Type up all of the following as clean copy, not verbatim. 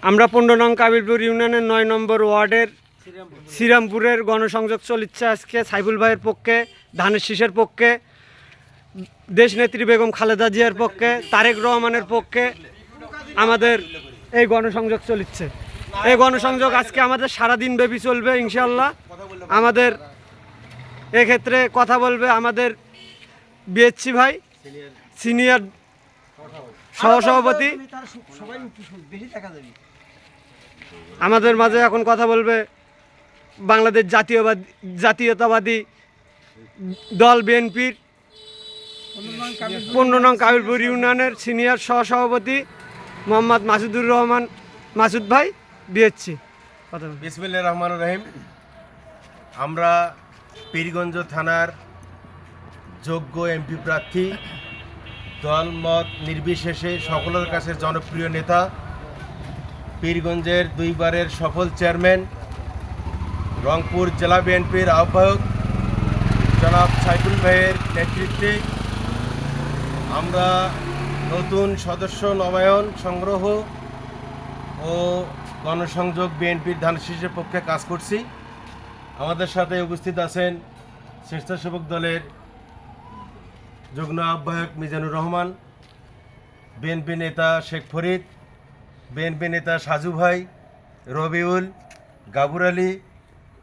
আমরা 15 নং কাবিলপুর ইউনিয়নের 9 নম্বর ওয়ার্ডের শ্রীরামপুরের গণসংযোগ চলছে আজকে সাইফুল ভাইয়ের পক্ষে, ধানের শীষের পক্ষে, দেশনেত্রী বেগম খালেদা জিয়ার পক্ষে, তারেক রহমানের পক্ষে আমাদের এই গণসংযোগ চলছে। এই গণসংযোগ আজকে আমাদের সারাদিন ব্যাপী চলবে ইনশাআল্লাহ। আমাদের এক্ষেত্রে কথা বলবে আমাদের বিএসসি ভাই, সিনিয়র সহসভাপতি। আমাদের মাঝে এখন কথা বলবে বাংলাদেশ জাতীয়তাবাদী দল বিএনপির 15 নং কাবিলপুর ইউনিয়নের সিনিয়র সহসভাপতি মোহাম্মদ মাসুদুর রহমান মাসুদ ভাই, বিএসসি। বিসমিল্লাহির রহমানির রহিম। আমরা পীরগঞ্জ থানার যোগ্য এমপি প্রার্থী, দলমত নির্বিশেষে সকলের কাছে জনপ্রিয় নেতা, পীরগঞ্জের 2 বারের সফল চেয়ারম্যান, রংপুর জেলা বিএনপির আহ্বায়ক জনাব সাইফুল ভাইয়ের নেতৃত্বে আমরা নতুন সদস্য নবায়ন সংগ্রহ ও গণসংযোগ বিএনপির ধানের শীষের পক্ষে কাজ করছি। আমাদের সাথে উপস্থিত আছেন স্বেচ্ছাসেবক দলের যুগ্ম আহ্বায়ক মিজানুর রহমান, বিএনপি নেতা শেখ ফরিদ, বিএনপি নেতা সাজু ভাই, রবিউল, গাবুর আলী,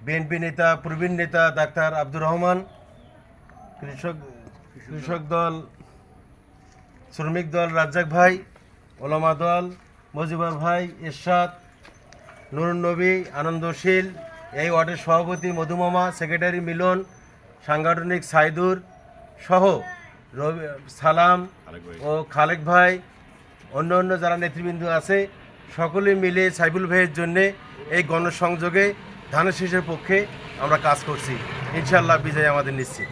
বিএনপি নেতা প্রবীণ নেতা ডাক্তার আব্দুর রহমান, কৃষক দল, শ্রমিক দল রাজ্জাক ভাই, ওলামা দল মজিবর ভাই, এরশাদ, নুরুন নবী, আনন্দশীল, এই ওয়ার্ডের সভাপতি মধুমামা, সেক্রেটারি মিলন, সাংগঠনিক সাইদুর সহ সালাম ও খালেক ভাই, অন্য যারা নেতৃবৃন্দ আছে, সকলে মিলে সাইফুল ভাইয়ের জন্যে এই গণসংযোগে ধানের শীষের পক্ষে আমরা কাজ করছি। ইনশাআল্লাহ বিজয় আমাদের নিশ্চিত।